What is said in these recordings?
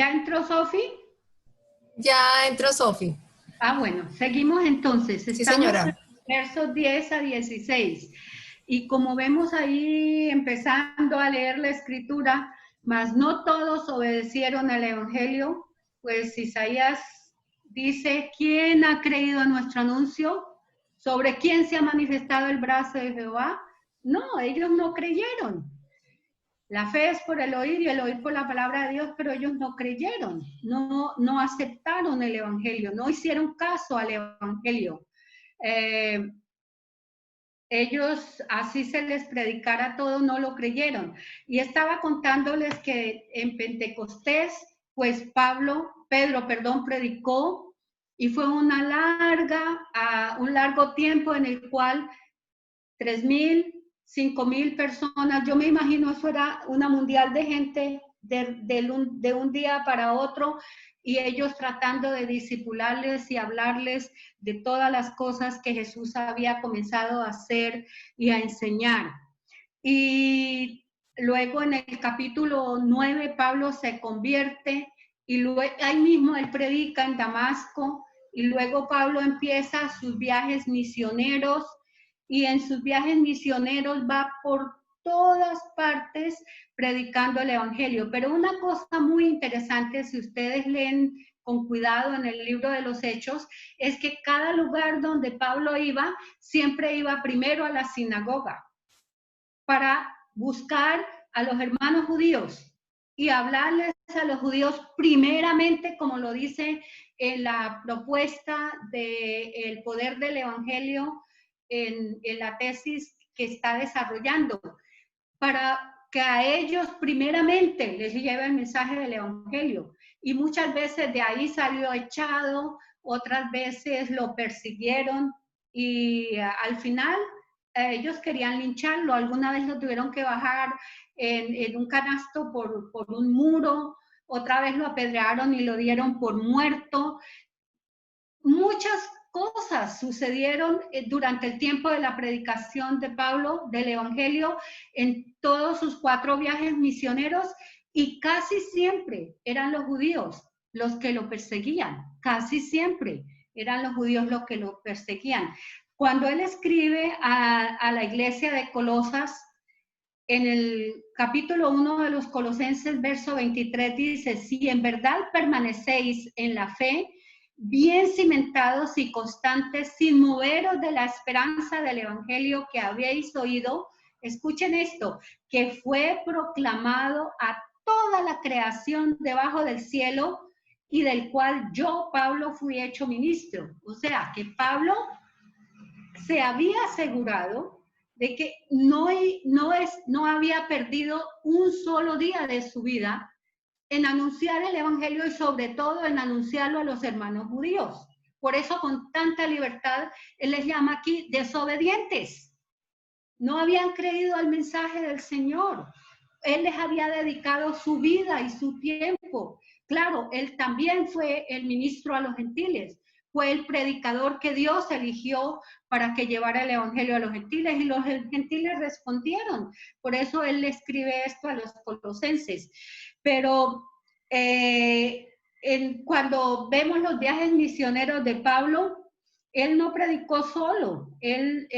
¿Ya entró Sofi? Ya entró Sofi. Ah, bueno, seguimos entonces. Sí, Estamos en señora. versos 10 a 16. Y como vemos ahí empezando a leer la escritura, mas no todos obedecieron al Evangelio, pues Isaías dice, ¿quién ha creído a nuestro anuncio? ¿Sobre quién se ha manifestado el brazo de Jehová? No, ellos no creyeron. La fe es por el oír y el oír por la palabra de Dios, pero ellos no creyeron, no aceptaron el Evangelio, no hicieron caso al Evangelio. Eh, ellos, así se les predicara todo, no lo creyeron. Y estaba contándoles que en Pentecostés, pues Pedro, predicó y fue un largo tiempo en el cual 3,000, 5,000 personas, yo me imagino eso era una mundial de gente de un día para otro y ellos tratando de disipularles y hablarles de todas las cosas que Jesús había comenzado a hacer y a enseñar. Y luego en el capítulo 9 Pablo se convierte y luego, ahí mismo él predica en Damasco y luego Pablo empieza sus viajes misioneros y en sus viajes misioneros va por todas partes predicando el evangelio. Pero una cosa muy interesante, si ustedes leen con cuidado en el libro de los Hechos, es que cada lugar donde Pablo iba, siempre iba primero a la sinagoga para buscar a los hermanos judíos y hablarles a los judíos primeramente, como lo dice en la propuesta del poder del evangelio en la tesis que está desarrollando, para que a ellos primeramente les lleve el mensaje del evangelio. Y muchas veces de ahí salió echado, otras veces lo persiguieron y al final ellos querían lincharlo, alguna vez lo tuvieron que bajar en un canasto por un muro, otra vez lo apedrearon y lo dieron por muerto. Muchas cosas sucedieron durante el tiempo de la predicación de Pablo del Evangelio en todos sus 4 viajes misioneros y casi siempre eran los judíos los que lo perseguían, casi siempre eran los judíos los que lo perseguían. Cuando él escribe a la iglesia de Colosas, en el capítulo 1 de los Colosenses, verso 23, dice, si en verdad permanecéis en la fe, bien cimentados y constantes, sin moveros de la esperanza del evangelio que habéis oído, escuchen esto, que fue proclamado a toda la creación debajo del cielo y del cual yo, Pablo, fui hecho ministro. O sea, que Pablo se había asegurado de que no había perdido un solo día de su vida en anunciar el evangelio y sobre todo en anunciarlo a los hermanos judíos. Por eso con tanta libertad él les llama aquí desobedientes. No habían creído al mensaje del Señor. Él les había dedicado su vida y su tiempo. Claro, él también fue el ministro a los gentiles, fue el predicador que Dios eligió para que llevara el evangelio a los gentiles y los gentiles respondieron. Por eso él le escribe esto a los colosenses. Pero cuando vemos los viajes misioneros de Pablo, él no predicó solo, él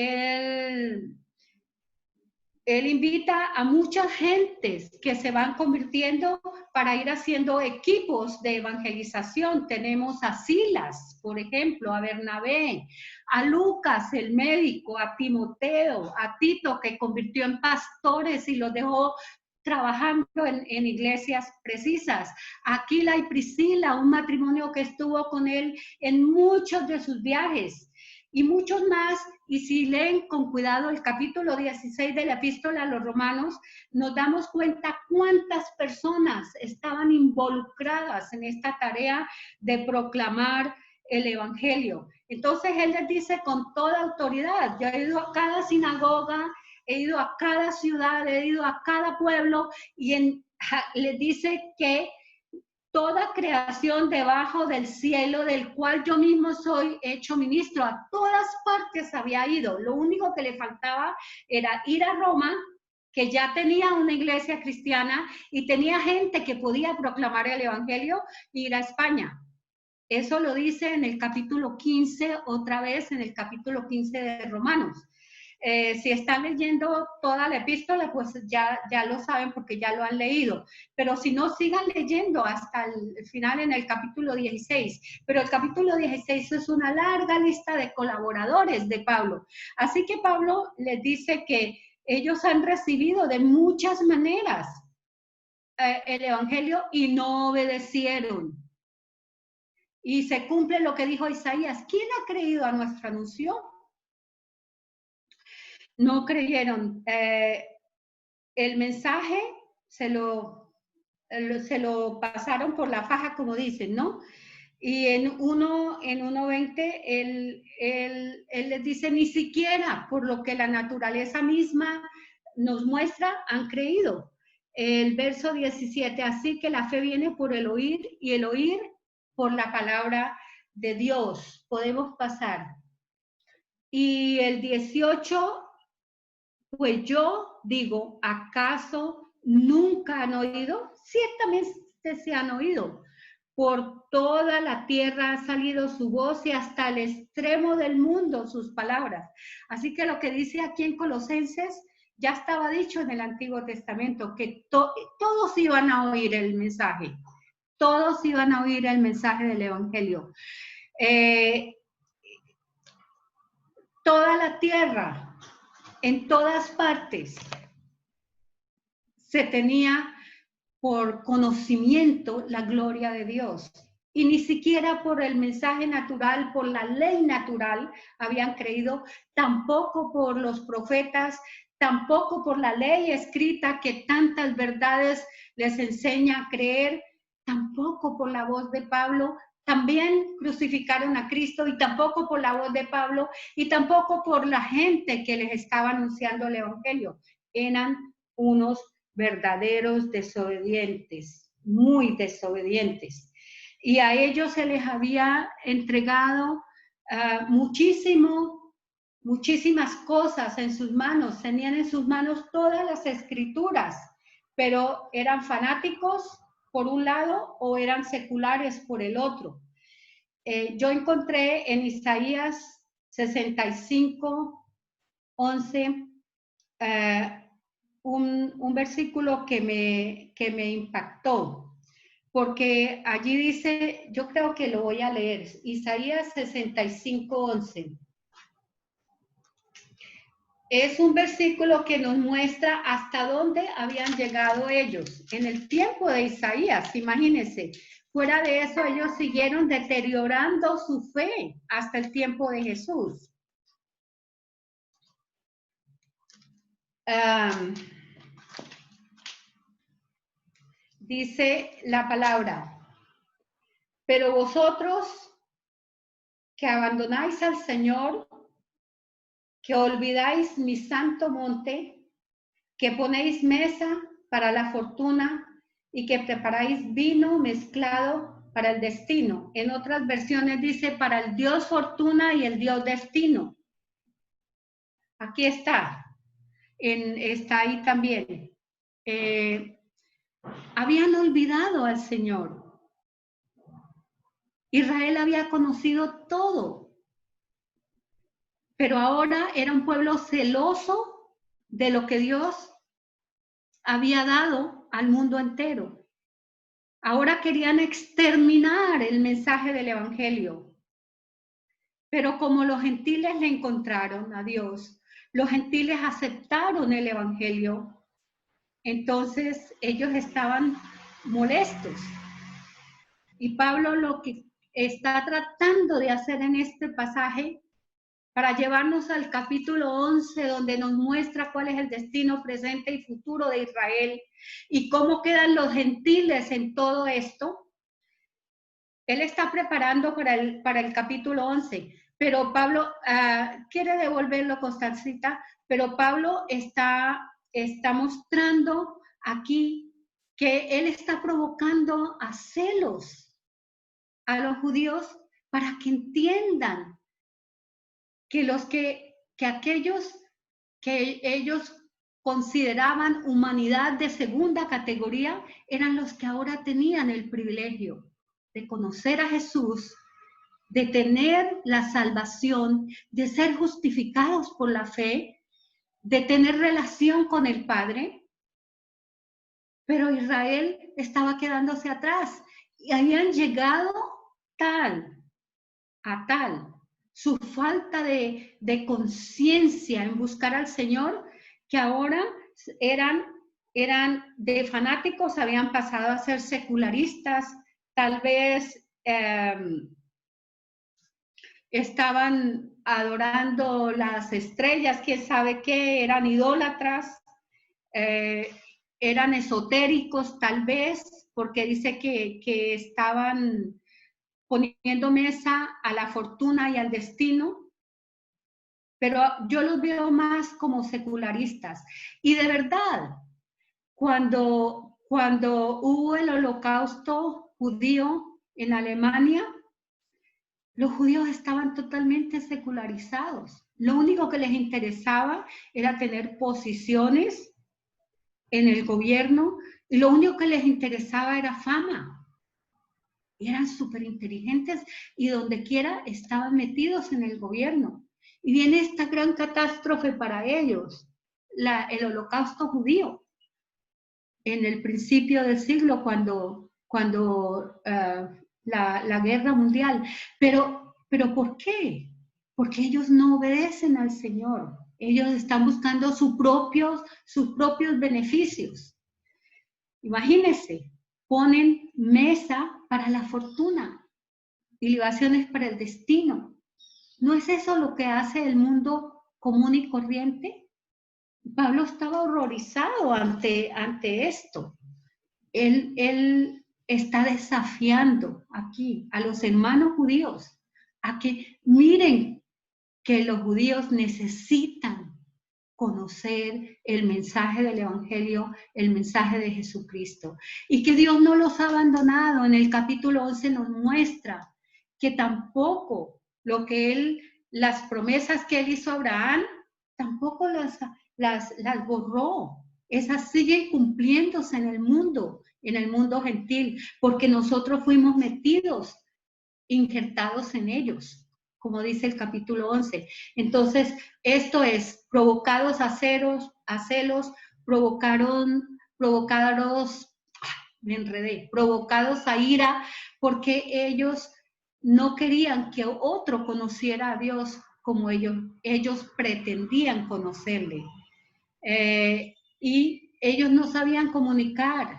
invita a muchas gentes que se van convirtiendo para ir haciendo equipos de evangelización. Tenemos a Silas, por ejemplo, a Bernabé, a Lucas, el médico, a Timoteo, a Tito, que convirtió en pastores y los dejó trabajando en iglesias precisas. Aquila y Priscila, un matrimonio que estuvo con él en muchos de sus viajes. Y muchos más, y si leen con cuidado el capítulo 16 de la epístola a los romanos, nos damos cuenta cuántas personas estaban involucradas en esta tarea de proclamar el evangelio. Entonces él les dice con toda autoridad, yo he ido a cada sinagoga, he ido a cada ciudad, he ido a cada pueblo, y les dice que toda creación debajo del cielo, del cual yo mismo soy hecho ministro, a todas partes había ido. Lo único que le faltaba era ir a Roma que ya tenía una iglesia cristiana y tenía gente que podía proclamar el evangelio, ir a España. Eso lo dice en el capítulo 15, otra vez en el capítulo 15 de Romanos. Si están leyendo toda la epístola, pues ya lo saben porque ya lo han leído. Pero si no, sigan leyendo hasta el final en el capítulo 16. Pero el capítulo 16 es una larga lista de colaboradores de Pablo. Así que Pablo les dice que ellos han recibido de muchas maneras el evangelio y no obedecieron. Y se cumple lo que dijo Isaías. ¿Quién ha creído a nuestro anuncio? No creyeron. El mensaje se lo pasaron por la faja, como dicen, ¿no? Y en 1:20, él les dice, ni siquiera por lo que la naturaleza misma nos muestra, han creído. El verso 17, así que la fe viene por el oír y el oír por la palabra de Dios. Podemos pasar. Y el 18, pues yo digo, ¿acaso nunca han oído? Ciertamente se han oído. Por toda la tierra ha salido su voz y hasta el extremo del mundo sus palabras. Así que lo que dice aquí en Colosenses ya estaba dicho en el Antiguo Testamento, que todos iban a oír el mensaje. Todos iban a oír el mensaje del Evangelio. Toda la tierra, en todas partes, se tenía por conocimiento la gloria de Dios. Y ni siquiera por el mensaje natural, por la ley natural habían creído, tampoco por los profetas, tampoco por la ley escrita que tantas verdades les enseña a creer, tampoco por la voz de Pablo. También crucificaron a Cristo y tampoco por la voz de Pablo y tampoco por la gente que les estaba anunciando el evangelio. Eran unos verdaderos desobedientes, muy desobedientes. Y a ellos se les había entregado muchísimas cosas en sus manos, tenían en sus manos todas las escrituras, pero eran fanáticos por un lado o eran seculares por el otro. Yo encontré en Isaías 65:11 un versículo que me impactó, porque allí dice, yo creo que lo voy a leer, Isaías 65:11. Es un versículo que nos muestra hasta dónde habían llegado ellos en el tiempo de Isaías, imagínense. Fuera de eso, ellos siguieron deteriorando su fe hasta el tiempo de Jesús. Dice la palabra, pero vosotros que abandonáis al Señor, que olvidáis mi santo monte, que ponéis mesa para la fortuna y que preparáis vino mezclado para el destino. En otras versiones dice para el Dios fortuna y el Dios destino. Aquí está, está ahí también. Habían olvidado al Señor. Israel había conocido todo, pero ahora era un pueblo celoso de lo que Dios había dado al mundo entero. Ahora querían exterminar el mensaje del evangelio. Pero como los gentiles le encontraron a Dios, los gentiles aceptaron el evangelio, entonces ellos estaban molestos. Y Pablo lo que está tratando de hacer en este pasaje para llevarnos al capítulo 11, donde nos muestra cuál es el destino presente y futuro de Israel y cómo quedan los gentiles en todo esto. Él está preparando para el capítulo 11, pero Pablo quiere devolverlo, Constancita, pero Pablo está mostrando aquí que él está provocando a celos a los judíos para que entiendan que aquellos que ellos consideraban humanidad de segunda categoría, eran los que ahora tenían el privilegio de conocer a Jesús, de tener la salvación, de ser justificados por la fe, de tener relación con el Padre. Pero Israel estaba quedándose atrás y habían llegado a tal su falta de conciencia en buscar al Señor, que ahora eran de fanáticos, habían pasado a ser secularistas, tal vez estaban adorando las estrellas, quién sabe qué, eran idólatras, eran esotéricos tal vez, porque dice que estaban poniendo mesa a la fortuna y al destino, pero yo los veo más como secularistas. Y de verdad, cuando hubo el holocausto judío en Alemania, los judíos estaban totalmente secularizados. Lo único que les interesaba era tener posiciones en el gobierno y lo único que les interesaba era fama. Eran súper inteligentes y donde quiera estaban metidos en el gobierno. Y viene esta gran catástrofe para ellos, el holocausto judío, en el principio del siglo, cuando la guerra mundial. Pero ¿por qué? Porque ellos no obedecen al Señor. Ellos están buscando sus propios beneficios. Imagínense, ponen mesa para la fortuna y libaciones para el destino. ¿No es eso lo que hace el mundo común y corriente? Pablo estaba horrorizado ante esto. Él está desafiando aquí a los hermanos judíos a que miren que los judíos necesitan conocer el mensaje del Evangelio, el mensaje de Jesucristo, y que Dios no los ha abandonado. En el capítulo 11 nos muestra que tampoco las promesas que él hizo a Abraham, tampoco las borró. Esas siguen cumpliéndose en el mundo gentil, porque nosotros fuimos metidos, injertados en ellos, como dice el capítulo 11. Entonces, esto es, provocados a celos, provocados a ira, porque ellos no querían que otro conociera a Dios como ellos pretendían conocerle. Y ellos no sabían comunicar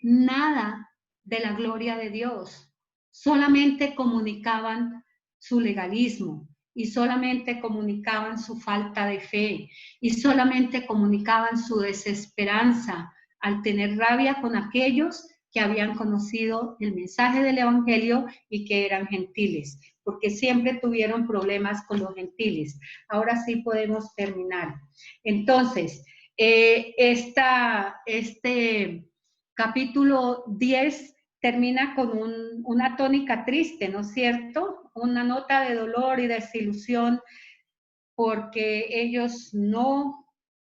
nada de la gloria de Dios, solamente comunicaban su legalismo y solamente comunicaban su falta de fe y solamente comunicaban su desesperanza al tener rabia con aquellos que habían conocido el mensaje del Evangelio y que eran gentiles, porque siempre tuvieron problemas con los gentiles. Ahora sí podemos terminar. Entonces, este capítulo 10 termina con una tónica triste, ¿no es cierto? Una nota de dolor y desilusión porque ellos no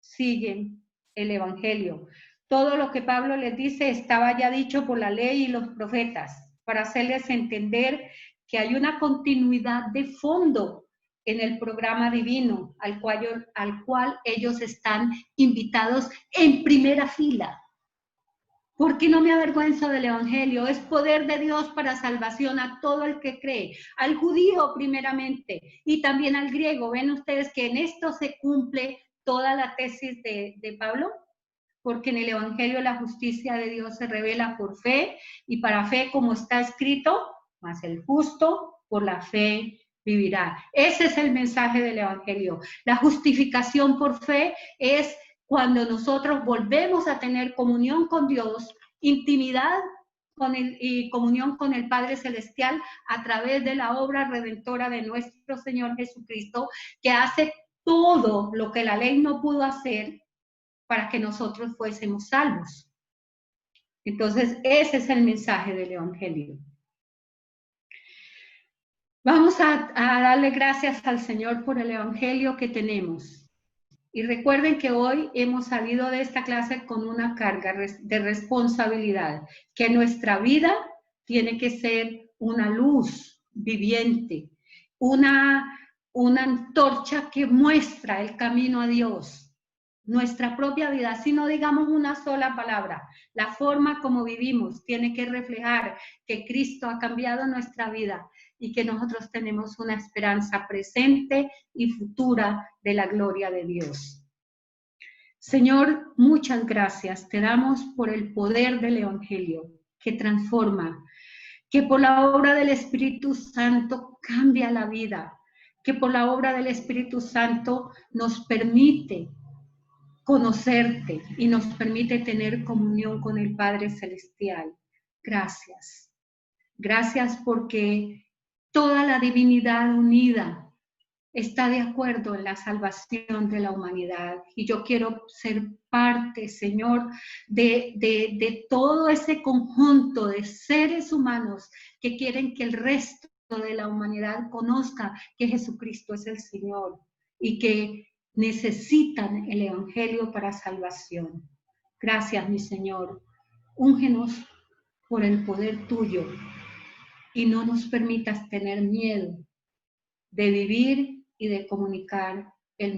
siguen el Evangelio. Todo lo que Pablo les dice estaba ya dicho por la ley y los profetas para hacerles entender que hay una continuidad de fondo en el programa divino al cual ellos están invitados en primera fila. Porque no me avergüenzo del Evangelio, es poder de Dios para salvación a todo el que cree, al judío primeramente y también al griego. ¿Ven ustedes que en esto se cumple toda la tesis de Pablo? Porque en el Evangelio la justicia de Dios se revela por fe y para fe, como está escrito, mas el justo por la fe vivirá. Ese es el mensaje del Evangelio. La justificación por fe es cuando nosotros volvemos a tener comunión con Dios, intimidad y comunión con el Padre Celestial a través de la obra redentora de nuestro Señor Jesucristo, que hace todo lo que la ley no pudo hacer para que nosotros fuésemos salvos. Entonces, ese es el mensaje del Evangelio. Vamos a darle gracias al Señor por el Evangelio que tenemos. Y recuerden que hoy hemos salido de esta clase con una carga de responsabilidad, que nuestra vida tiene que ser una luz viviente, una antorcha que muestra el camino a Dios. Nuestra propia vida, si no digamos una sola palabra, la forma como vivimos tiene que reflejar que Cristo ha cambiado nuestra vida y que nosotros tenemos una esperanza presente y futura de la gloria de Dios. Señor, muchas gracias. Te damos por el poder del Evangelio que transforma, que por la obra del Espíritu Santo cambia la vida, que por la obra del Espíritu Santo nos permite conocerte y nos permite tener comunión con el Padre Celestial. Gracias. Gracias porque toda la divinidad unida está de acuerdo en la salvación de la humanidad. Y yo quiero ser parte, Señor, de todo ese conjunto de seres humanos que quieren que el resto de la humanidad conozca que Jesucristo es el Señor y que necesitan el Evangelio para salvación. Gracias, mi Señor. Úngenos por el poder tuyo y no nos permitas tener miedo de vivir y de comunicar el